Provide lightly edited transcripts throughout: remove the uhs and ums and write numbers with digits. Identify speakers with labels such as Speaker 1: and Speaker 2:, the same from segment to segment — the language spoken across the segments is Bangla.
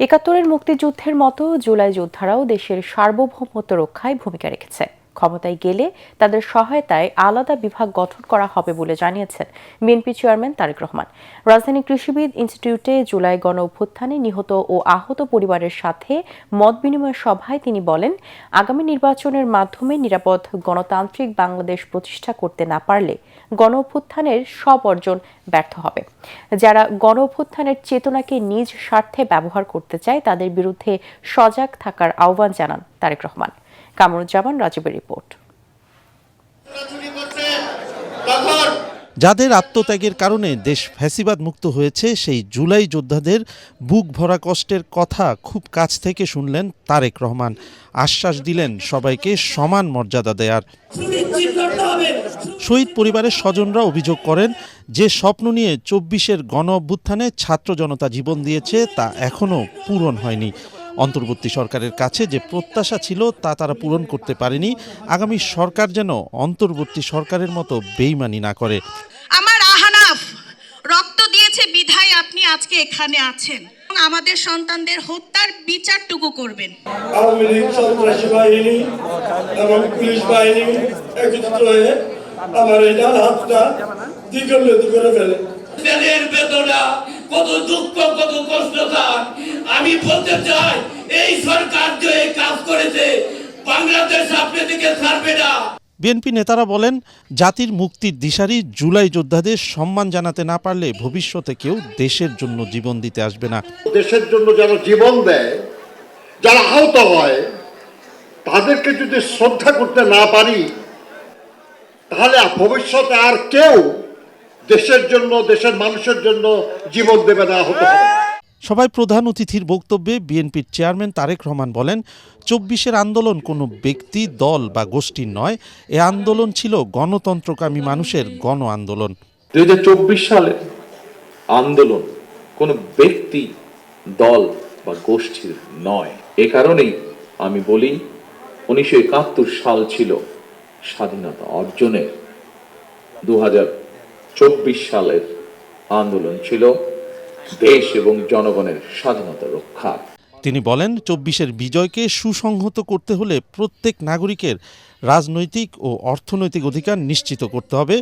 Speaker 1: একাত্তরের মুক্তিযুদ্ধের মতো জুলাই যোদ্ধারাও দেশের সার্বভৌমত্ব রক্ষায় ভূমিকা রেখেছে। ক্ষমতায় গেলে তাদের সহায়তায় আলাদা বিভাগ গঠন করা হবে বলে জানিয়েছেন বিএনপি চেয়ারম্যান তারেক রহমান। রাজধানী কৃষিবিদ ইনস্টিটিউটে জুলাই গণ অভ্যুত্থানে নিহত ও আহত পরিবারের সাথে মত বিনিময় সভায় তিনি বলেন, আগামী নির্বাচনের মাধ্যমে নিরাপদ গণতান্ত্রিক বাংলাদেশ প্রতিষ্ঠা করতে না পারলে গণ অভ্যুত্থানের সব অর্জন ব্যর্থ হবে। যারা গণ অভ্যুত্থানের চেতনাকে নিজ স্বার্থে ব্যবহার করতে চায় তাদের বিরুদ্ধে সজাগ থাকার আহ্বান জানান তারেক রহমান। কামরুজ্জামান রাজীবের রিপোর্ট।
Speaker 2: যাদের আত্মত্যাগের কারণে দেশ ফ্যাসিবাদ মুক্ত হয়েছে, সেই জুলাই যোদ্ধাদের বুক ভরা কষ্টের কথা খুব কাছ থেকে শুনলেন তারেক রহমান। আশ্বাস দিলেন সবাইকে সমান মর্যাদা দেয়ার। শহীদ পরিবারের স্বজনরা অভিযোগ করেন, যে স্বপ্ন নিয়ে ২৪-এর গণ অভ্যুত্থানে ছাত্র জনতা জীবন দিয়েছে তা এখনও পূরণ হয়নি। অন্তর্বর্তী সরকারের কাছে যে প্রত্যাশা ছিল তা তারা পূরণ করতে পারেনি। আগামী সরকার যেন অন্তর্বর্তী সরকারের মতো বেইমানি না করে।
Speaker 3: আমার আহনাফ রক্ত দিয়েছে বিধায় আপনি আজকে এখানে আছেন। আমাদের সন্তানদের হত্যার বিচারটুকু করবেন।
Speaker 4: আওয়ামী লীগ সন্ত্রাসী বাহিনী এবং পুলিশ বাহিনী একত্রিত হয়ে আমার এই ডান হাতটা দ্বিখণ্ডিত করে ফেলে।
Speaker 5: দেশের বেদনা, কত দুঃখ, কত কষ্ট তার। আমি বলতে চাই, এই সরকার যে কাজ করেছে বাংলাদেশ আপনি দিকে ছাড়বে না।
Speaker 2: বিএনপি নেতারা বলেন, জাতির মুক্তির দিশারি জুলাই যোদ্ধাদের সম্মান জানাতে না পারলে ভবিষ্যতে কেউ দেশের জন্য জীবন দিতে আসবে না।
Speaker 6: দেশের জন্য যারা জীবন দেয়, যারা আহত হয়, তাদেরকে যদি শ্রদ্ধা করতে না পারি তাহলে ভবিষ্যতে আর কেউ দেশের জন্য, দেশের মানুষের জন্য জীবন দেবে না, আহত হবে।
Speaker 2: সবাই প্রধান অতিথির বক্তব্যে বিএনপির চেয়ারম্যান তারেক রহমান বলেন, ২৪-এর আন্দোলন কোনো ব্যক্তি, দল বা গোষ্ঠীর নয়। এ আন্দোলন ছিল গণতন্ত্রকামী মানুষের গণ আন্দোলন।
Speaker 7: ২০২৪ সালে আন্দোলন কোনো ব্যক্তি, দল বা গোষ্ঠীর নয়। এ কারণেই আমি বলি, ১৯৭১ সাল ছিল স্বাধীনতা অর্জনের, ২০২৪ সালের আন্দোলন ছিল দেশ এবং জনগণের স্বাধীনতা রক্ষা।
Speaker 2: তিনি বলেন, ২৪-এর বিজয়কে সুসংহত করতে হলে প্রত্যেক নাগরিকের রাজনৈতিক ও অর্থনৈতিক অধিকার নিশ্চিত করতে হবে।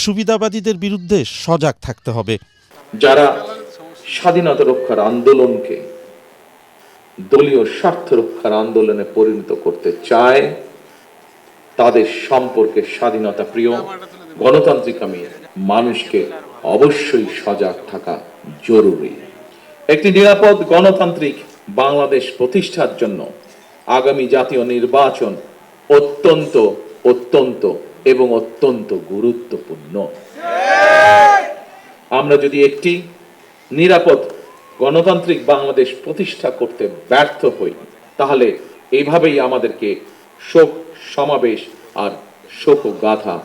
Speaker 2: সুবিধাবাদীদের বিরুদ্ধে সজাগ থাকতে হবে।
Speaker 7: যারা স্বাধীনতা রক্ষার আন্দোলনকে দলীয় স্বার্থ রক্ষার আন্দোলনে পরিণত করতে চায়, তাদের সম্পর্কে স্বাধীনতা প্রিয় গণতান্ত্রিকামী মানুষকে অবশ্যই সজাগ থাকা জরুরি। একটি নিরাপদ গণতান্ত্রিক বাংলাদেশ প্রতিষ্ঠার জন্য আগামী জাতীয় নির্বাচন অত্যন্ত অত্যন্ত এবং অত্যন্ত গুরুত্বপূর্ণ। আমরা যদি একটি নিরাপদ গণতান্ত্রিক বাংলাদেশ প্রতিষ্ঠা করতে ব্যর্থ হই, তাহলে এইভাবেই আমাদেরকে শোক সমাবেশ আর শোকগাথা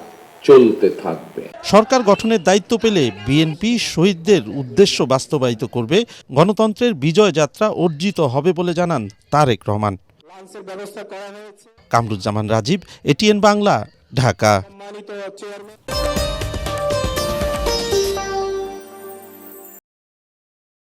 Speaker 7: চলতে থাকবে।
Speaker 2: সরকার গঠনের দায়িত্ব পেলে বিএনপি শহীদদের উদ্দেশ্য বাস্তবায়িত করবে। গণতন্ত্রের বিজয় যাত্রা অর্জিত হবে বলে জানান তারেক রহমান। কামরুজ্জামান রাজীব, এটিএন বাংলা, ঢাকা।